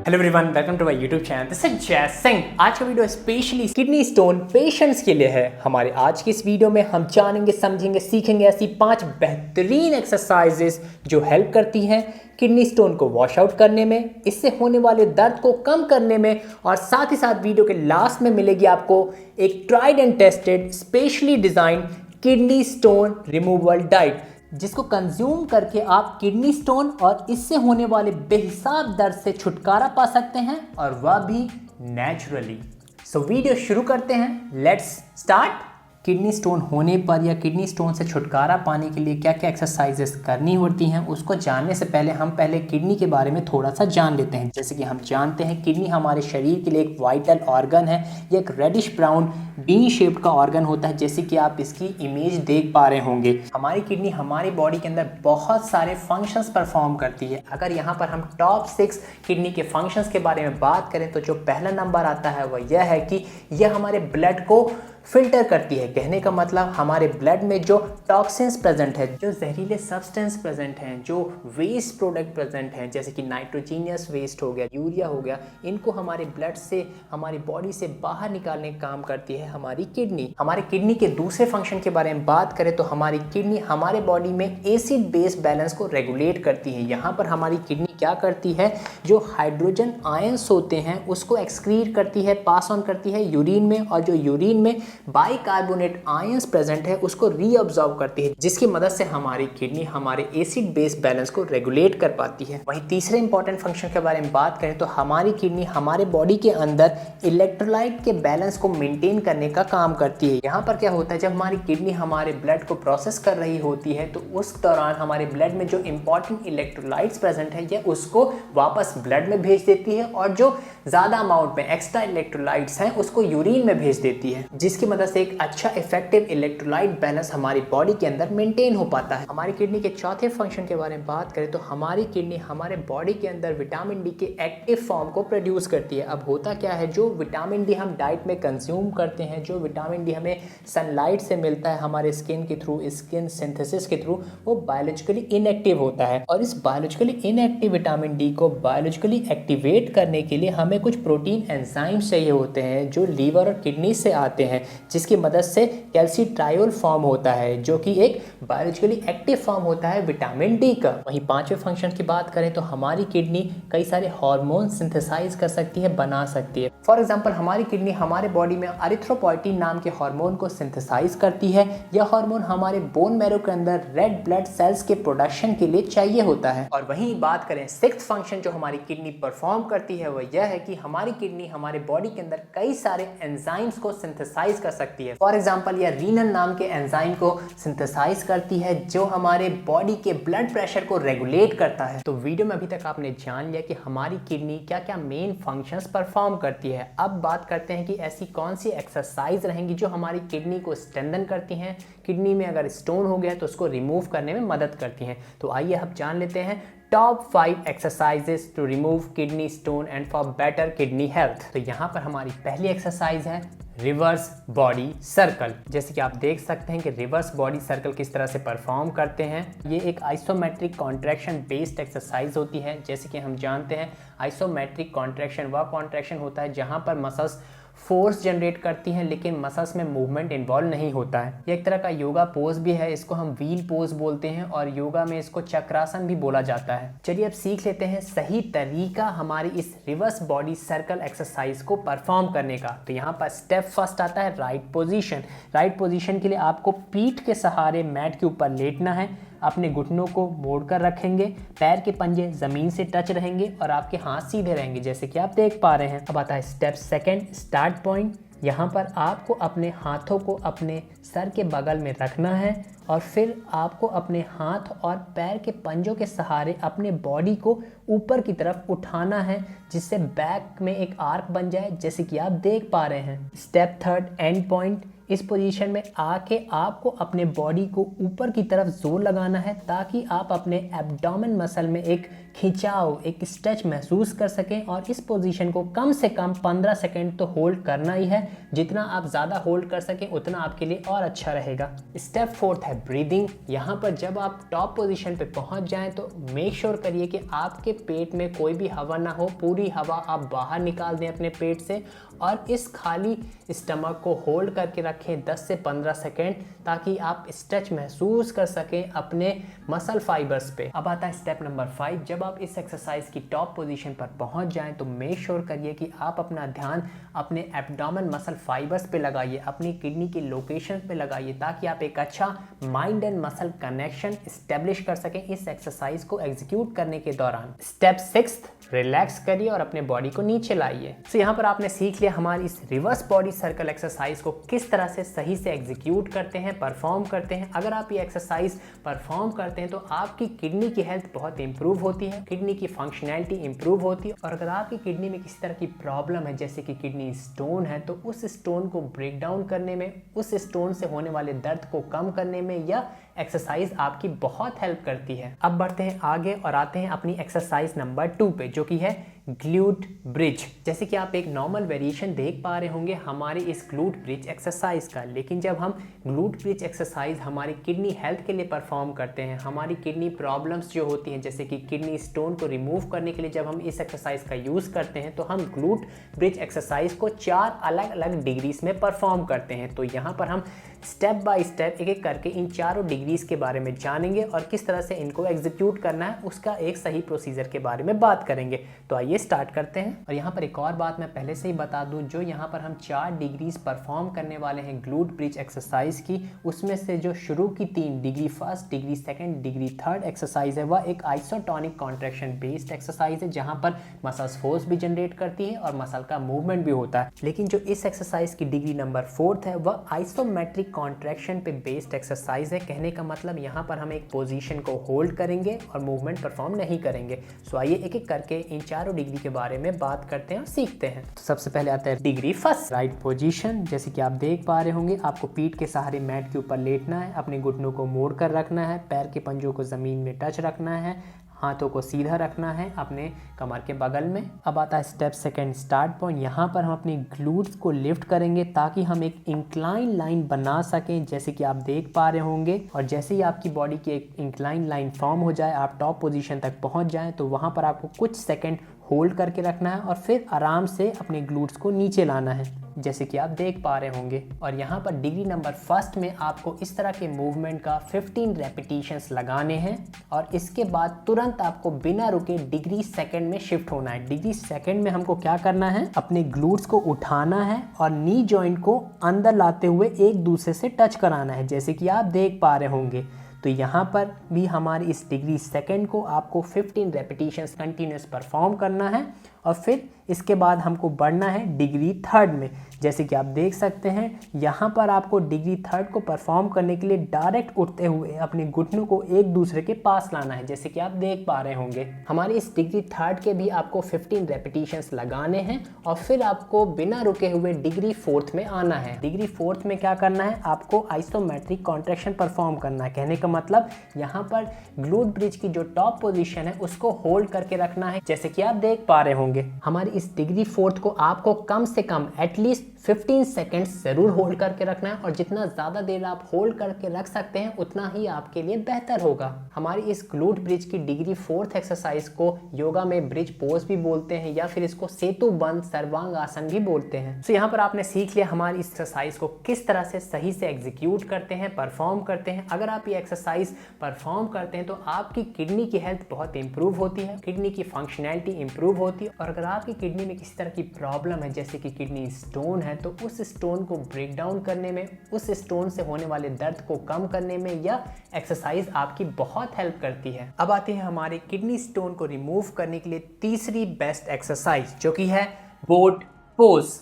Hello everyone, welcome to my YouTube channel. This is Jay Singh. आज का video specially kidney stone patients के लिए है। हमारे आज की इस वीडियो में हम जानेंगे, समझेंगे, सीखेंगे ऐसी 5 बेहतरीन एक्सरसाइजेस जो हेल्प करती हैं किडनी स्टोन को वॉश आउट करने में, इससे होने वाले दर्द को कम करने में, और साथ ही साथ वीडियो के लास्ट में मिलेगी आपको एक tried and tested specially design kidney stone removal diet, जिसको कंज्यूम करके आप किडनी स्टोन और इससे होने वाले बेहिसाब दर्द से छुटकारा पा सकते हैं, और वह भी नेचुरली। सो वीडियो शुरू करते हैं, लेट्स स्टार्ट। किडनी स्टोन होने पर या किडनी स्टोन से छुटकारा पाने के लिए क्या क्या एक्सरसाइजेस करनी होती हैं, उसको जानने से पहले हम पहले किडनी के बारे में थोड़ा सा जान लेते हैं। जैसे कि हम जानते हैं किडनी हमारे शरीर के लिए एक वाइटल ऑर्गन है। ये एक रेडिश ब्राउन बीन शेप्ड का ऑर्गन होता है, जैसे कि आप इसकी इमेज देख पा रहे होंगे। हमारी किडनी हमारी बॉडी के अंदर बहुत सारे फंक्शंस परफॉर्म करती है। अगर यहाँ पर हम टॉप 6 किडनी के फंक्शंस के बारे में बात करें तो जो पहला नंबर आता है वह यह है कि यह हमारे ब्लड को फिल्टर करती है। कहने का मतलब हमारे ब्लड में जो टॉक्सिन्स प्रेजेंट है, जो जहरीले सब्सटेंस प्रेजेंट हैं, जो वेस्ट प्रोडक्ट प्रेजेंट हैं, जैसे कि नाइट्रोजीनियस वेस्ट हो गया, यूरिया हो गया, इनको हमारे ब्लड से, हमारी बॉडी से बाहर निकालने का काम करती है हमारी किडनी। हमारे किडनी के दूसरे फंक्शन के बारे में बात करें तो हमारी किडनी हमारे बॉडी में एसिड बेस बैलेंस को रेगुलेट करती है। यहाँ पर हमारी किडनी क्या करती है, जो हाइड्रोजन आयंस होते हैं उसको एक्सक्रीट करती है, पास ऑन करती है यूरिन में, और जो यूरिन में बाइकार्बोनेट आयंस प्रेजेंट है उसको रीअब्सॉर्ब करती है, जिसकी मदद से हमारी किडनी हमारे एसिड बेस बैलेंस को रेगुलेट कर पाती है। वहीं तीसरे इंपॉर्टेंट फंक्शन के बारे में बात करें तो हमारी किडनी हमारे बॉडी के अंदर इलेक्ट्रोलाइट के बैलेंस को मेंटेन करने का काम करती है। यहाँ पर क्या होता है, जब हमारी किडनी हमारे ब्लड को प्रोसेस कर रही होती है तो उस दौरान हमारे ब्लड में जो इंपॉर्टेंट इलेक्ट्रोलाइट्स प्रेजेंट है ये उसको वापस ब्लड में भेज देती है, और जो ज्यादा अमाउंट में एक्स्ट्रा इलेक्ट्रोलाइट्स हैं उसको यूरिन में भेज देती है, जिसकी मदद से एक अच्छा इफेक्टिव इलेक्ट्रोलाइट बैलेंस हमारी बॉडी के अंदर मेंटेन हो पाता है। हमारी किडनी के चौथे फंक्शन के बारे में बात करें तो हमारी किडनी हमारे बॉडी के अंदर विटामिन डी के एक्टिव फॉर्म को प्रोड्यूस करती है। अब होता क्या है, जो विटामिन डी हम डाइट में कंज्यूम करते हैं, जो विटामिन डी हमें सनलाइट से मिलता है हमारे स्किन के थ्रू, स्किन सिंथेसिस के थ्रू, वो बायोलॉजिकली इनएक्टिव होता है, और इस बायोलॉजिकली इनएक्टिव विटामिन डी को बायोलॉजिकली एक्टिवेट करने के लिए हमें कुछ प्रोटीन एंजाइम्स चाहिए होते हैं जो लीवर और किडनी से आते हैं, जिसकी मदद से कैल्सिट्रायोल फॉर्म होता है, जो कि एक बायोलॉजिकली एक्टिव फॉर्म होता है विटामिन डी का। वहीं पांचवें फंक्शन की बात करें तो हमारी किडनी कई सारे हार्मोन सिंथेसाइज कर सकती है, बना सकती है। फॉर एग्जांपल हमारी किडनी हमारे बॉडी में एरिथ्रोपोइटिन नाम के हार्मोन को सिंथेसाइज करती है। यह हार्मोन हमारे बोन मैरो के अंदर रेड ब्लड सेल्स के प्रोडक्शन के लिए चाहिए होता है। और वहीं बात करें सिक्स्थ फंक्शन जो हमारी किडनी परफॉर्म करती है वह यह है कि हमारी किडनी हमारे बॉडी के अंदर कई सारे एंजाइम्स को सिंथेसाइज कर सकती है। फॉर एग्जांपल यह रीनल नाम के एंजाइम को सिंथेसाइज करती है जो हमारे बॉडी के ब्लड प्रेशर को रेगुलेट करता है। तो वीडियो में अभी तक आपने जान लिया कि हमारी किडनी क्या क्या मेन फंक्शंस परफॉर्म करती है। अब बात करते हैं कि ऐसी कौन सी एक्सरसाइज रहेंगी जो हमारी किडनी को स्ट्रेंथन करती हैं, किडनी में अगर स्टोन हो गया तो उसको रिमूव करने में मदद करती हैं। तो आइए हम जान लेते हैं top 5 exercises to remove kidney stone and for better kidney health. तो यहाँ पर हमारी पहली एक्सरसाइज है रिवर्स बॉडी सर्कल। जैसे कि आप देख सकते हैं कि रिवर्स बॉडी सर्कल किस तरह से परफॉर्म करते हैं। ये एक आइसोमेट्रिक कॉन्ट्रैक्शन बेस्ड एक्सरसाइज होती है। जैसे कि हम जानते हैं आइसोमेट्रिक कॉन्ट्रैक्शन वह कॉन्ट्रैक्शन होता है जहां पर मसल्स फोर्स जनरेट करती हैं लेकिन मसल्स में मूवमेंट इन्वॉल्व नहीं होता है। ये एक तरह का योगा पोज भी है, इसको हम व्हील पोज बोलते हैं, और योगा में इसको चक्रासन भी बोला जाता है। चलिए अब सीख लेते हैं सही तरीका हमारी इस रिवर्स बॉडी सर्कल एक्सरसाइज को परफॉर्म करने का। तो यहाँ पर स्टेप फर्स्ट आता है राइट पोजीशन। राइट पोजीशन के लिए आपको पीठ के सहारे मैट के ऊपर लेटना है, अपने घुटनों को मोड़कर रखेंगे, पैर के पंजे जमीन से टच रहेंगे और आपके हाथ सीधे रहेंगे, जैसे कि आप देख पा रहे हैं। अब आता है स्टेप सेकंड, स्टार्ट पॉइंट। यहाँ पर आपको अपने हाथों को अपने सर के बगल में रखना है, और फिर आपको अपने हाथ और पैर के पंजों के सहारे अपने बॉडी को ऊपर की तरफ उठाना है, जिससे बैक में एक आर्क बन जाए, जैसे कि आप देख पा रहे हैं। Step third, and point. इस पोजीशन में आके आपको अपने बॉडी को ऊपर की तरफ जोर लगाना है ताकि आप अपने एब्डोमेन मसल में एक खिंचाव, एक स्ट्रेच महसूस कर सकें और इस पोजीशन को कम से कम 15 सेकेंड तो होल्ड करना ही है। जितना आप ज़्यादा होल्ड कर सकें उतना आपके लिए और अच्छा रहेगा। स्टेप 4 है ब्रीदिंग। यहाँ पर जब आप टॉप पोजीशन पे पहुँच जाएं तो मेक श्योर करिए कि आपके पेट में कोई भी हवा ना हो, पूरी हवा आप बाहर निकाल दें अपने पेट से और इस खाली स्टमक को होल्ड करके रखें 10 से 15 सेकेंड, ताकि आप स्ट्रेच महसूस कर सकें अपने मसल फाइबर्स पे। अब आता है स्टेप नंबर 5। जब आप इस एक्सरसाइज की टॉप पोजीशन पर पहुंच जाएं तो मेक श्योर करिए कि आप अपना ध्यान अपने एब्डोमेन मसल फाइबर्स पे लगाइए, अपनी किडनी की लोकेशन पे लगाइए, ताकि आप एक अच्छा mind and muscle connection establish कर सकें इस एक्सरसाइज को एग्जीक्यूट करने के दौरान। स्टेप 6, रिलैक्स करिए और अपने बॉडी को नीचे लाइए। तो यहाँ पर आपने सीख लिया हमारी इस रिवर्स बॉडी सर्कल एक्सरसाइज को किस तरह से सही से एग्जीक्यूट करते हैं, परफॉर्म करते हैं। अगर आप ये एक्सरसाइज परफॉर्म करते हैं तो आपकी किडनी की हेल्थ बहुत इंप्रूव होती है, किडनी की फंक्शनैलिटी इंप्रूव होती है। और अगर आपकी किडनी में किसी तरह की प्रॉब्लम है, जैसे कि किडनी स्टोन है, तो उस स्टोन को ब्रेक डाउन करने में, उस स्टोन से होने वाले दर्द को कम करने में यह एक्सरसाइज आपकी बहुत हेल्प करती है। अब बढ़ते हैं आगे और आते हैं अपनी एक्सरसाइज नंबर 2 पे, जो कि है ग्लूट ब्रिज। जैसे कि आप एक नॉर्मल वेरिएशन देख पा रहे होंगे हमारी इस ग्लूट ब्रिज एक्सरसाइज का, लेकिन जब हम ग्लूट ब्रिज एक्सरसाइज हमारी किडनी हेल्थ के लिए परफॉर्म करते हैं, हमारी किडनी प्रॉब्लम्स जो होती हैं जैसे कि किडनी स्टोन को रिमूव करने के लिए जब हम इस एक्सरसाइज का यूज़ करते हैं, तो हम ग्लूट ब्रिज एक्सरसाइज को 4 अलग अलग डिग्रीज में परफॉर्म करते हैं। तो यहाँ पर हम स्टेप बाय स्टेप एक एक करके इन चारों डिग्रीज के बारे में जानेंगे और किस तरह से इनको एग्जीक्यूट करना है उसका एक सही प्रोसीजर के बारे में बात करेंगे। तो आइए स्टार्ट करते हैं। और यहाँ पर एक और बात मैं पहले से ही बता दूं, जो यहाँ पर हम 4 डिग्रीज परफॉर्म करने वाले हैं ग्लूट ब्रिज एक्सरसाइज की, उसमें से जो शुरू की 3 degree, first degree, second degree, third exercise है, वह एक आइसोटोनिक कॉन्ट्रैक्शन बेस्ड एक्सरसाइज है, जहाँ पर मसल्स फोर्स भी जनरेट करती है और मसल का मूवमेंट भी होता है। लेकिन जो इस एक्सरसाइज की डिग्री नंबर 4 है वह आइसोमेट्रिक कॉन्ट्रैक्शन पे बेस्ड एक्सरसाइज है। कहने का मतलब यहाँ पर हम एक पोजीशन को होल्ड करेंगे और मूवमेंट परफॉर्म नहीं करेंगे। सो आइए एक एक करके इन चारों डिग्री के बारे में बात करते हैं और सीखते हैं। तो सबसे पहले आता है डिग्री फर्स्ट, राइट पोजीशन। जैसे कि आप देख पा रहे होंगे, आपको पीठ के सहारे मैट के ऊपर लेटना है, अपने घुटनों को मोड़ कर रखना है, पैर के पंजों को जमीन में टच रखना है, हाथों को सीधा रखना है अपने कमर के बगल में। अब आता है स्टेप सेकंड, स्टार्ट पॉइंट। यहाँ पर हम अपनी ग्लूट्स को लिफ्ट करेंगे ताकि हम एक इंक्लाइन लाइन बना सकें, जैसे कि आप देख पा रहे होंगे। और जैसे ही आपकी बॉडी की एक इंक्लाइन लाइन फॉर्म हो जाए, आप टॉप पोजीशन तक पहुँच जाएं, तो वहाँ पर आपको कुछ सेकंड होल्ड करके रखना है और फिर आराम से अपने ग्लूट्स को नीचे लाना है, जैसे कि आप देख पा रहे होंगे। और यहाँ पर डिग्री नंबर फर्स्ट में आपको इस तरह के मूवमेंट का 15 रेपिटेशंस लगाने हैं और इसके बाद तुरंत आपको बिना रुके डिग्री सेकंड में शिफ्ट होना है। डिग्री सेकंड में हमको क्या करना है, अपने ग्लूट्स को उठाना है और नी जॉइंट को अंदर लाते हुए एक दूसरे से टच कराना है, जैसे कि आप देख पा रहे होंगे। तो यहाँ पर भी हमारी इस डिग्री सेकंड को आपको 15 रेपिटेशंस कंटिन्यूस परफॉर्म करना है और फिर इसके बाद हमको बढ़ना है डिग्री थर्ड में। जैसे कि आप देख सकते हैं, यहाँ पर आपको डिग्री थर्ड को परफॉर्म करने के लिए डायरेक्ट उठते हुए अपने घुटनों को एक दूसरे के पास लाना है, जैसे कि आप देख पा रहे होंगे। हमारी इस डिग्री थर्ड के भी आपको 15 रेपिटेशंस लगाने हैं और फिर आपको बिना रुके हुए डिग्री फोर्थ में आना है। डिग्री फोर्थ में क्या करना है, आपको आइसोमेट्रिक कॉन्ट्रैक्शन परफॉर्म करना है। कहने का मतलब यहाँ पर ग्लूट ब्रिज की जो टॉप पोजीशन है उसको होल्ड करके रखना है, जैसे कि आप देख पा रहे होंगे। हमारी इस डिग्री फोर्थ को आपको कम से कम एटलीस्ट 15 सेकेंड्स जरूर होल्ड करके रखना है और जितना ज़्यादा देर आप होल्ड करके रख सकते हैं उतना ही आपके लिए बेहतर होगा। हमारी इस ग्लूट ब्रिज की डिग्री फोर्थ एक्सरसाइज को योगा में ब्रिज पोज भी बोलते हैं या फिर इसको सेतु बंद सर्वांग आसन भी बोलते हैं। तो यहाँ पर आपने सीख लिया हमारी इस एक्सरसाइज को किस तरह से सही से एग्जीक्यूट करते हैं, परफॉर्म करते हैं। अगर आप ये एक्सरसाइज परफॉर्म करते हैं तो आपकी किडनी की हेल्थ बहुत इंप्रूव होती है, किडनी की फंक्शनैलिटी इंप्रूव होती है। और अगर आपकी किडनी में किसी तरह की प्रॉब्लम है जैसे कि किडनी स्टोन है, तो उस स्टोन को ब्रेक डाउन करने में, उस स्टोन से होने वाले दर्द को कम करने में यह एक्सरसाइज आपकी बहुत हेल्प करती है। अब आते हैं हमारे किडनी स्टोन को रिमूव करने के लिए तीसरी बेस्ट एक्सरसाइज, जो कि है बोट पोज।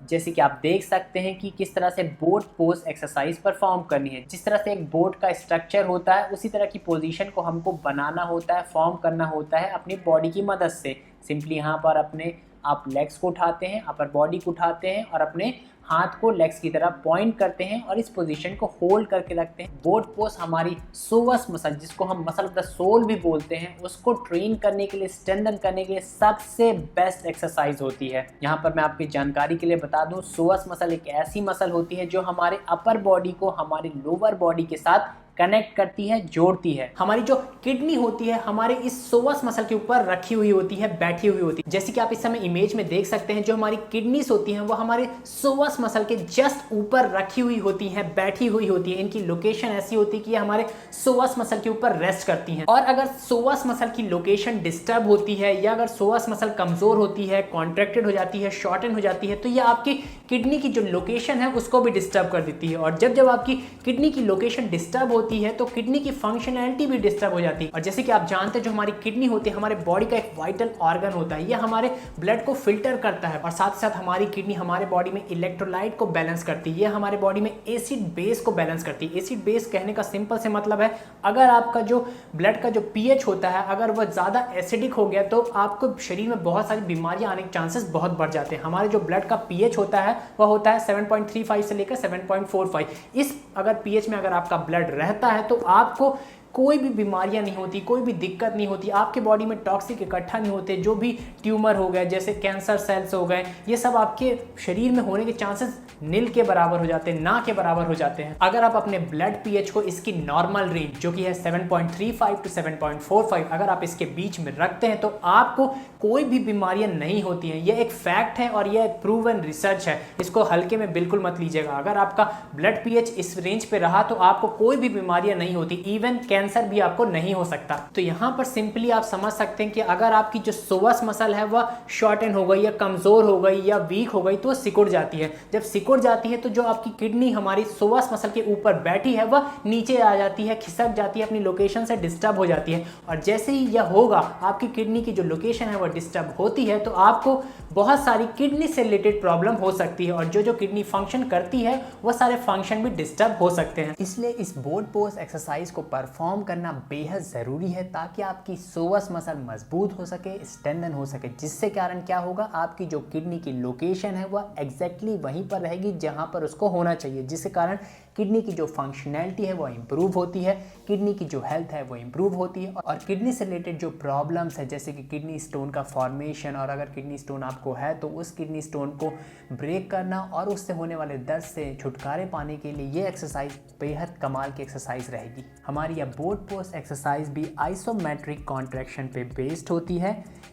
जैसे कि आप देख सकते हैं कि किस तरह से बोट पोज एक्सरसाइज परफॉर्म करनी है। जिस तरह से एक बोट का स्ट्रक्चर होता है उसी तरह की पोजीशन को हमको बनाना होता है, फॉर्म करना होता है अपनी बॉडी की मदद से। सिंपली यहाँ पर अपने आप लेग्स को उठाते हैं, अपर बॉडी को उठाते हैं और अपने हाथ को लेग्स की तरफ पॉइंट करते हैं और इस पोजीशन को होल्ड करके रखते हैं। बोट पोज हमारी सोवस मसल, जिसको हम मसल ऑफ द सोल भी बोलते हैं, उसको ट्रेन करने के लिए, स्ट्रेंथन करने के लिए सबसे बेस्ट एक्सरसाइज होती है। यहाँ पर मैं आपकी जानकारी के लिए बता दूं, सोवस मसल एक ऐसी मसल होती है जो हमारे अपर बॉडी को हमारे लोअर बॉडी के साथ कनेक्ट करती है, जोड़ती है। हमारी जो किडनी होती है हमारे इस सोवस मसल के ऊपर रखी हुई होती है, बैठी हुई होती है। जैसे कि आप इस समय इमेज में देख सकते हैं, जो हमारी किडनीज होती हैं वो हमारे सोवस मसल के जस्ट ऊपर रखी हुई होती हैं, बैठी हुई होती है। इनकी लोकेशन ऐसी होती है कि हमारे सोवस मसल के ऊपर रेस्ट करती हैं। और अगर सोवस मसल की लोकेशन डिस्टर्ब होती है या अगर सोवस मसल कमजोर होती है, कॉन्ट्रैक्टेड हो जाती है, शॉर्टन हो जाती है, तो यह आपकी किडनी की जो लोकेशन है उसको भी डिस्टर्ब कर देती है। और जब जब आपकी किडनी की लोकेशन डिस्टर्ब होती है तो किडनी की फंक्शनैलिटी भी डिस्टर्ब हो जाती है। और जैसे कि आप जानते हैं, जो हमारी किडनी होती है हमारे बॉडी का एक वाइटल ऑर्गन होता है। यह हमारे ब्लड को फिल्टर करता है और साथ ही साथ हमारी किडनी हमारे बॉडी में इलेक्ट्रोलाइट को बैलेंस करती है। यह हमारे बॉडी में एसिड बेस को बैलेंस करती है। एसिड बेस कहने का सिंपल से मतलब है, अगर आपका जो ब्लड का जो पीएच होता है अगर वह ज्यादा एसिडिक हो गया तो आपको शरीर में बहुत सारी बीमारियां आने के चांसेस बहुत बढ़ जाते हैं। हमारे जो ब्लड का पीएच होता है वह होता है 7.35 से लेकर 7.45। इस अगर पीएच में अगर आपका ब्लड रहता है तो आपको कोई भी बीमारियां नहीं होती, कोई भी दिक्कत नहीं होती, आपके बॉडी में टॉक्सिक इकट्ठा नहीं होते। जो भी ट्यूमर हो गए, जैसे कैंसर सेल्स हो गए, ये सब आपके शरीर में होने के चांसेस नील के बराबर हो जाते हैं, ना के बराबर हो जाते हैं। अगर आप अपने ब्लड पीएच को इसकी नॉर्मल रेंज जो कि है 7.35 टू 7.45 अगर आप इसके बीच में रखते हैं तो आपको कोई भी बीमारियां नहीं होती हैं। यह एक फैक्ट है और यह एक प्रूवन रिसर्च है, इसको हल्के में बिल्कुल मत लीजिएगा। अगर आपका ब्लड पीएच इस रेंज पे रहा तो आपको कोई भी बीमारियां नहीं होती, इवन कैंसर भी आपको नहीं हो सकता। तो यहाँ पर सिंपली आप समझ सकते हैं कि अगर आपकी जो सोवस मसल है वह शॉर्टन हो गई या कमजोर हो गई या वीक हो गई तो सिकुड़ जाती है। जब सिकुड़ जाती है तो जो आपकी किडनी हमारी सोवस मसल के ऊपर बैठी है वह नीचे आ जाती है, खिसक जाती है, अपनी लोकेशन से डिस्टर्ब हो जाती है। और जैसे ही यह होगा, आपकी किडनी की जो लोकेशन है वह डिस्टर्ब होती है, तो आपको बहुत सारी किडनी से रिलेटेड प्रॉब्लम हो सकती है और जो किडनी फंक्शन करती है वह सारे फंक्शन भी डिस्टर्ब हो सकते हैं। इसलिए इस बोट पोज एक्सरसाइज को परफॉर्म करना बेहद ज़रूरी है ताकि आपकी सोवस मसल मजबूत हो सके, स्ट्रेंथन हो सके, जिससे कारण क्या होगा, आपकी जो किडनी की लोकेशन है वह एग्जैक्टली वहीं पर रहेगी जहाँ पर उसको होना चाहिए, जिसके कारण किडनी की जो फंक्शनैलिटी है वो इंप्रूव होती है, किडनी की जो हेल्थ है वो इंप्रूव होती है। और किडनी से रिलेटेड जो प्रॉब्लम्स है जैसे कि किडनी स्टोन का फॉर्मेशन, और अगर किडनी स्टोन आपको है तो उस किडनी स्टोन को ब्रेक करना और उससे होने वाले दर्द से छुटकारे पाने के लिए ये एक्सरसाइज बेहद कमाल की एक्सरसाइज रहेगी। हमारी यह बोट पोज एक्सरसाइज भी आइसोमेट्रिक कॉन्ट्रैक्शन पे बेस्ड होती है।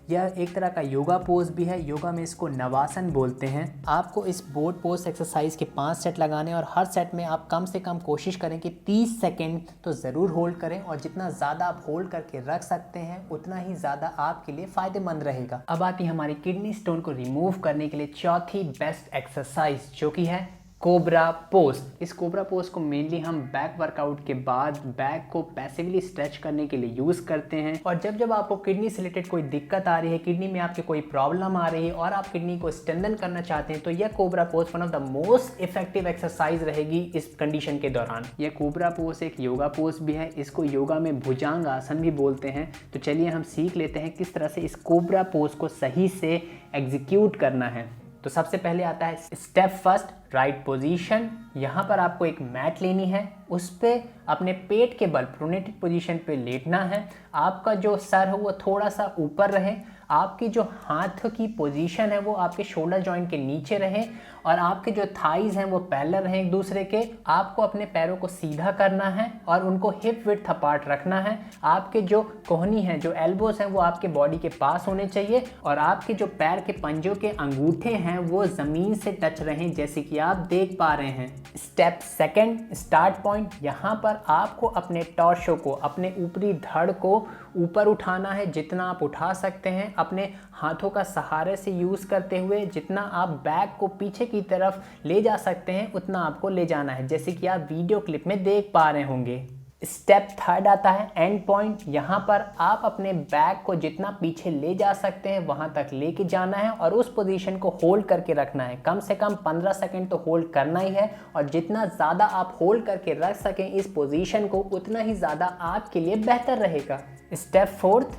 यह एक तरह का योगा पोज भी है, योगा में इसको नवासन बोलते हैं। आपको इस बोट पोज एक्सरसाइज के 5 सेट लगाने और हर सेट में आप कम से कम कोशिश करें कि 30 सेकेंड तो ज़रूर होल्ड करें, और जितना ज़्यादा आप होल्ड करके रख सकते हैं उतना ही ज़्यादा आपके लिए फ़ायदेमंद रहेगा। अब आती है हमारी किडनी स्टोन को रिमूव करने के लिए चौथी बेस्ट एक्सरसाइज, जो कि है कोबरा पोज। इस कोबरा पोज को मेनली हम बैक वर्कआउट के बाद बैक को पैसिवली स्ट्रेच करने के लिए यूज करते हैं। और जब जब आपको किडनी से रिलेटेड कोई दिक्कत आ रही है, किडनी में आपके कोई प्रॉब्लम आ रही है और आप किडनी को स्ट्रेंथन करना चाहते हैं, तो यह cobra pose one of the most effective exercise रहेगी इस कंडीशन के दौरान। यह कोबरा पोज एक योगा पोज भी है, इसको योगा में भुजंग आसन भी बोलते हैं। तो चलिए हम सीख लेते हैं किस तरह से इस कोबरा पोज को सही से एग्जीक्यूट करना है। तो सबसे पहले आता है स्टेप फर्स्ट, राइट पोजीशन। यहाँ पर आपको एक मैट लेनी है, उस पर अपने पेट के बल प्रोनेटेड पोजीशन पे लेटना है। आपका जो सर है वो थोड़ा सा ऊपर रहे, आपकी जो हाथ की पोजीशन है वो आपके शोल्डर जॉइंट के नीचे रहे, और आपके जो थाइज हैं वो पैरेलल रहें एक दूसरे के। आपको अपने पैरों को सीधा करना है और उनको हिप विड्थ अपार्ट रखना है। आपके जो कोहनी है, जो एल्बोज हैं, वो आपके बॉडी के पास होने चाहिए, और आपके जो पैर के पंजों के अंगूठे हैं वो ज़मीन से टच रहें, जैसे कि आप देख पा रहे हैं। Step second, start point. यहाँ पर आपको अपने टॉर्सो को, अपने ऊपरी धड़ को ऊपर उठाना है, जितना आप उठा सकते हैं अपने हाथों का सहारे से यूज़ करते हुए। जितना आप बैक को पीछे की तरफ ले जा सकते हैं उतना आपको ले जाना है, जैसे कि आप वीडियो क्लिप में देख पा रहे होंगे। स्टेप थर्ड आता है एंड पॉइंट। यहाँ पर आप अपने बैक को जितना पीछे ले जा सकते हैं वहाँ तक लेके जाना है और उस पोजीशन को होल्ड करके रखना है। कम से कम 15 सेकंड तो होल्ड करना ही है, और जितना ज़्यादा आप होल्ड करके रख सकें इस पोजीशन को, उतना ही ज़्यादा आपके लिए बेहतर रहेगा। स्टेप फोर्थ,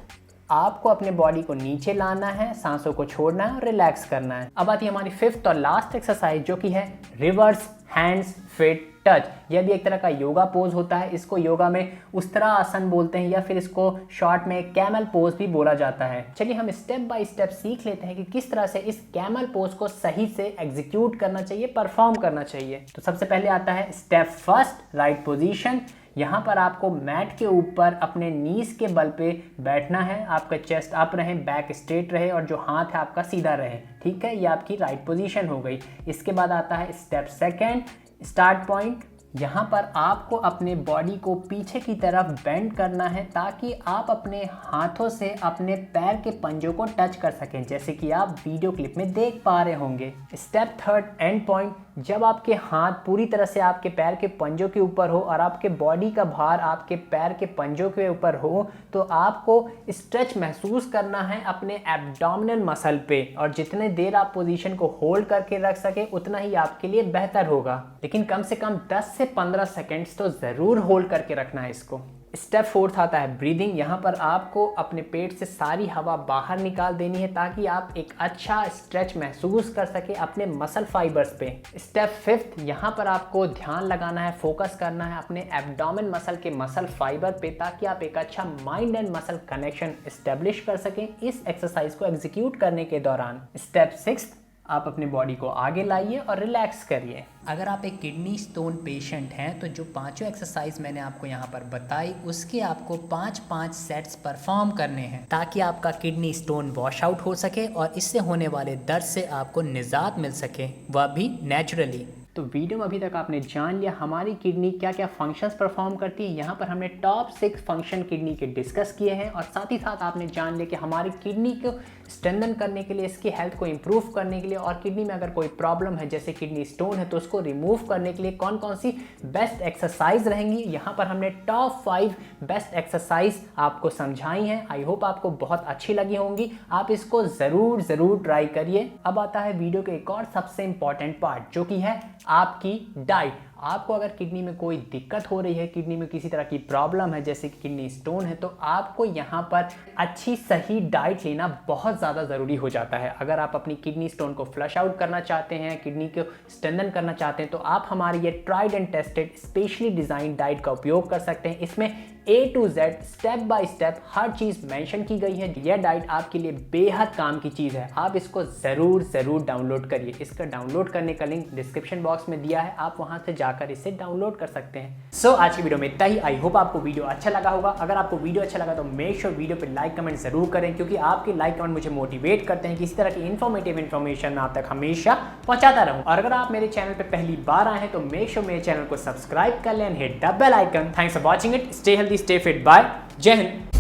आपको अपने बॉडी को नीचे लाना है, सांसों को छोड़ना है और रिलैक्स करना है। अब आती है हमारी 5th और लास्ट एक्सरसाइज जो कि है रिवर्स हैंड्स फीट टच। यह भी एक तरह का योगा पोज होता है। इसको योगा में उस्तरा आसन बोलते हैं या फिर इसको शॉर्ट में कैमल पोज भी बोला जाता है। चलिए हम स्टेप बाय स्टेप सीख लेते हैं कि किस तरह से इस कैमल पोज को सही से एग्जीक्यूट करना चाहिए, परफॉर्म करना चाहिए। तो सबसे पहले आता है स्टेप फर्स्ट, राइट पोजीशन। यहाँ पर आपको मैट के ऊपर अपने नीज के बल पे बैठना है। आपका चेस्ट अप रहे, बैक स्ट्रेट रहे और जो हाथ है आपका सीधा रहे। ठीक है, ये आपकी राइट पोजीशन हो गई। इसके बाद आता है स्टेप सेकेंड, स्टार्ट पॉइंट। यहाँ पर आपको अपने बॉडी को पीछे की तरफ बेंड करना है ताकि आप अपने हाथों से अपने पैर के पंजों को टच कर सकें, जैसे कि आप वीडियो क्लिप में देख पा रहे होंगे। Step third, and point. जब आपके हाथ पूरी तरह से आपके पैर के पंजों के ऊपर हो और आपके बॉडी का भार आपके पैर के पंजों के ऊपर हो तो आपको स्ट्रेच महसूस करना है अपने एब्डोमिनल मसल पे, और जितने देर आप पोजीशन को होल्ड करके रख सके उतना ही आपके लिए बेहतर होगा। लेकिन कम से कम 10 से 15 सेकेंड्स तो ज़रूर होल्ड करके रखना है इसको। स्टेप फोर्थ आता है ब्रीदिंग। यहाँ पर आपको अपने पेट से सारी हवा बाहर निकाल देनी है ताकि आप एक अच्छा स्ट्रेच महसूस कर सके अपने मसल फाइबर्स पे। स्टेप फिफ्थ, यहाँ पर आपको ध्यान लगाना है, फोकस करना है अपने एब्डोमेन मसल के मसल फाइबर पे ताकि आप एक अच्छा mind and muscle connection establish कर सकें इस एक्सरसाइज को एग्जीक्यूट करने के दौरान। स्टेप सिक्स्थ, आप अपनी बॉडी को आगे लाइए और रिलैक्स करिए। अगर आप एक किडनी स्टोन पेशेंट हैं तो जो पांचों एक्सरसाइज मैंने आपको यहाँ पर बताई उसके आपको 5-5 सेट्स परफॉर्म करने हैं ताकि आपका किडनी स्टोन वॉश आउट हो सके और इससे होने वाले दर्द से आपको निजात मिल सके, वह भी नेचुरली। तो वीडियो में अभी तक आपने जान लिया हमारी किडनी क्या क्या फंक्शंस परफॉर्म करती है। यहाँ पर हमने टॉप 6 फंक्शन किडनी के डिस्कस किए हैं और साथ ही साथ आपने जान लिया कि हमारी किडनी को स्ट्रेंथन करने के लिए, इसकी हेल्थ को इंप्रूव करने के लिए और किडनी में अगर कोई प्रॉब्लम है जैसे किडनी स्टोन है तो उसको रिमूव करने के लिए कौन कौन सी बेस्ट एक्सरसाइज रहेंगी। यहाँ पर हमने टॉप 5 बेस्ट एक्सरसाइज आपको समझाई हैं। आई होप आपको बहुत अच्छी लगी होंगी, आप इसको ज़रूर ट्राई करिए। अब आता है वीडियो के एक और सबसे इंपॉर्टेंट पार्ट जो कि है आपकी डाइट। आपको अगर किडनी में कोई दिक्कत हो रही है, किडनी में किसी तरह की प्रॉब्लम है जैसे कि किडनी स्टोन है, तो आपको यहाँ पर अच्छी सही डाइट लेना बहुत ज़्यादा ज़रूरी हो जाता है। अगर आप अपनी किडनी स्टोन को फ्लश आउट करना चाहते हैं, किडनी को स्ट्रेंथन करना चाहते हैं, तो आप हमारी ये tried and tested specially design diet का उपयोग कर सकते हैं। इसमें A to Z step by step her cheese mention की गई है। यह डाइट आपके लिए बेहद काम की चीज़ है, आप इसको ज़रूर डाउनलोड करिए। इसका डाउनलोड करने का लिंक डिस्क्रिप्शन बॉक्स में दिया है, आप वहां से जाकर इसे डाउनलोड कर सकते हैं। सो आज की वीडियो में इतना ही। आई होप आपको वीडियो अच्छा लगा होगा। अगर आपको वीडियो अच्छा लगा तो मेक श्योर वीडियो पे लाइक कमेंट जरूर करें, क्योंकि आपके लाइक कमेंट मुझे मोटिवेट करते हैं कि इसी तरह की इन्फॉर्मेटिव इन्फॉर्मेशन मैं आप तक हमेशा पहुंचाता रहूं। और अगर आप मेरे चैनल पर पहली बार आए हैं तो मेक श्योर मेरे चैनल को सब्सक्राइब कर लें, hit the bell icon. Thanks for watching it. Stay healthy, stay fit, bye, Jai Hind.